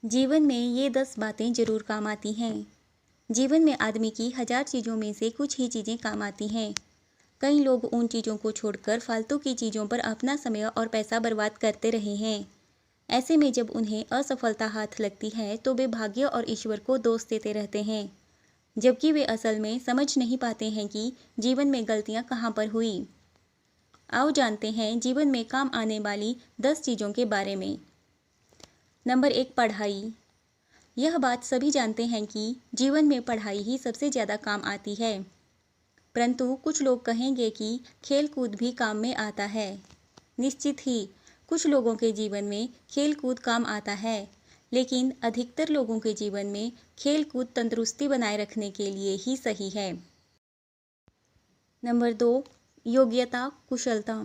जीवन में ये 10 बातें ज़रूर काम आती हैं। जीवन में आदमी की हज़ार चीज़ों में से कुछ ही चीज़ें काम आती हैं। कई लोग उन चीज़ों को छोड़कर फालतू की चीज़ों पर अपना समय और पैसा बर्बाद करते रहे हैं। ऐसे में जब उन्हें असफलता हाथ लगती है तो वे भाग्य और ईश्वर को दोष देते रहते हैं, जबकि वे असल में समझ नहीं पाते हैं कि जीवन में गलतियाँ कहाँ पर हुई। आओ जानते हैं जीवन में काम आने वाली 10 चीज़ों के बारे में। नंबर 1, पढ़ाई। यह बात सभी जानते हैं कि जीवन में पढ़ाई ही सबसे ज़्यादा काम आती है, परंतु कुछ लोग कहेंगे कि खेल कूद भी काम में आता है। निश्चित ही कुछ लोगों के जीवन में खेल कूद काम आता है, लेकिन अधिकतर लोगों के जीवन में खेल कूद तंदुरुस्ती बनाए रखने के लिए ही सही है। नंबर 2, योग्यता कुशलता।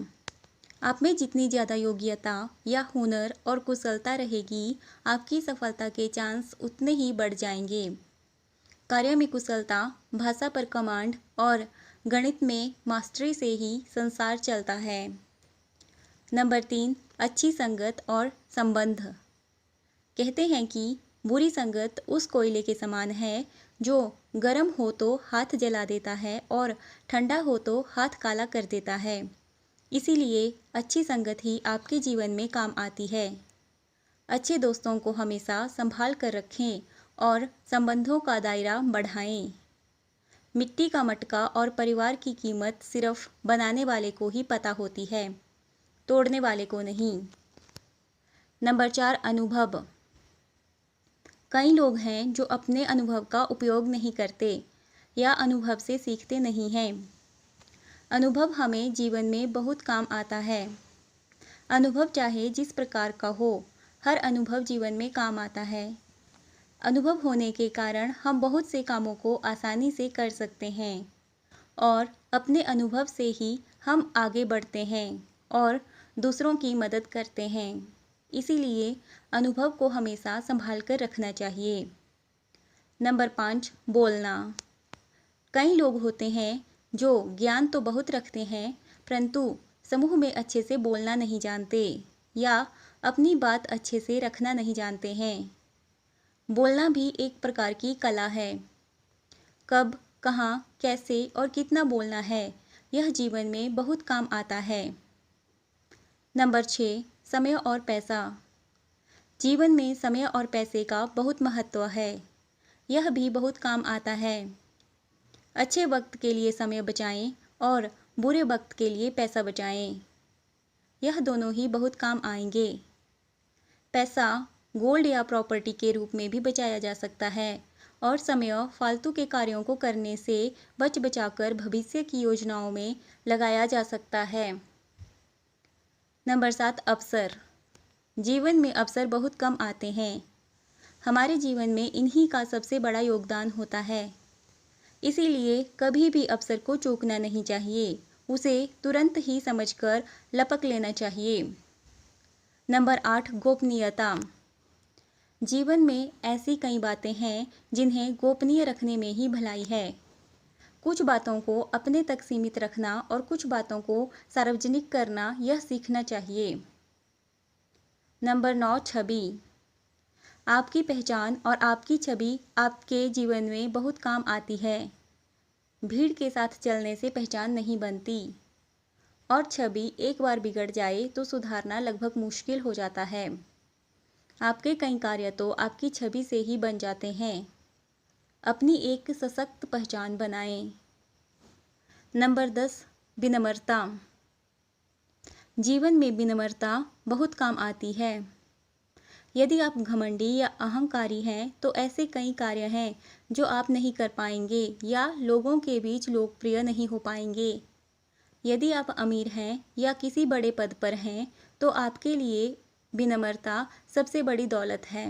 आप में जितनी ज़्यादा योग्यता या हुनर और कुशलता रहेगी, आपकी सफलता के चांस उतने ही बढ़ जाएंगे। कार्य में कुशलता, भाषा पर कमांड और गणित में मास्टरी से ही संसार चलता है। नंबर 3, अच्छी संगत और संबंध। कहते हैं कि बुरी संगत उस कोयले के समान है जो गर्म हो तो हाथ जला देता है और ठंडा हो तो हाथ काला कर देता है। इसीलिए अच्छी संगत ही आपके जीवन में काम आती है। अच्छे दोस्तों को हमेशा संभाल कर रखें और संबंधों का दायरा बढ़ाएं। मिट्टी का मटका और परिवार की कीमत सिर्फ बनाने वाले को ही पता होती है, तोड़ने वाले को नहीं। नंबर 4, अनुभव। कई लोग हैं जो अपने अनुभव का उपयोग नहीं करते या अनुभव से सीखते नहीं हैं। अनुभव हमें जीवन में बहुत काम आता है। अनुभव चाहे जिस प्रकार का हो, हर अनुभव जीवन में काम आता है। अनुभव होने के कारण हम बहुत से कामों को आसानी से कर सकते हैं और अपने अनुभव से ही हम आगे बढ़ते हैं और दूसरों की मदद करते हैं। इसीलिए अनुभव को हमेशा संभाल कर रखना चाहिए। नंबर 5, बोलना। कई लोग होते हैं जो ज्ञान तो बहुत रखते हैं, परंतु समूह में अच्छे से बोलना नहीं जानते या अपनी बात अच्छे से रखना नहीं जानते हैं। बोलना भी एक प्रकार की कला है। कब, कहाँ, कैसे और कितना बोलना है, यह जीवन में बहुत काम आता है। नंबर 6, समय और पैसा। जीवन में समय और पैसे का बहुत महत्व है। यह भी बहुत काम आता है। अच्छे वक्त के लिए समय बचाएं और बुरे वक्त के लिए पैसा बचाएं। यह दोनों ही बहुत काम आएंगे। पैसा गोल्ड या प्रॉपर्टी के रूप में भी बचाया जा सकता है और समय फालतू के कार्यों को करने से बच बचाकर भविष्य की योजनाओं में लगाया जा सकता है। नंबर 7, अवसर। जीवन में अवसर बहुत कम आते हैं। हमारे जीवन में इन्हीं का सबसे बड़ा योगदान होता है। इसीलिए कभी भी अवसर को चूकना नहीं चाहिए, उसे तुरंत ही समझकर लपक लेना चाहिए। नंबर 8, गोपनीयता। जीवन में ऐसी कई बातें हैं जिन्हें गोपनीय रखने में ही भलाई है। कुछ बातों को अपने तक सीमित रखना और कुछ बातों को सार्वजनिक करना, यह सीखना चाहिए। नंबर 9, छवि। आपकी पहचान और आपकी छवि आपके जीवन में बहुत काम आती है। भीड़ के साथ चलने से पहचान नहीं बनती और छवि एक बार बिगड़ जाए तो सुधारना लगभग मुश्किल हो जाता है। आपके कई कार्य तो आपकी छवि से ही बन जाते हैं। अपनी एक सशक्त पहचान बनाएं। नंबर 10, विनम्रता। जीवन में विनम्रता बहुत काम आती है। यदि आप घमंडी या अहंकारी हैं तो ऐसे कई कार्य हैं जो आप नहीं कर पाएंगे या लोगों के बीच लोकप्रिय नहीं हो पाएंगे। यदि आप अमीर हैं या किसी बड़े पद पर हैं तो आपके लिए विनम्रता सबसे बड़ी दौलत है।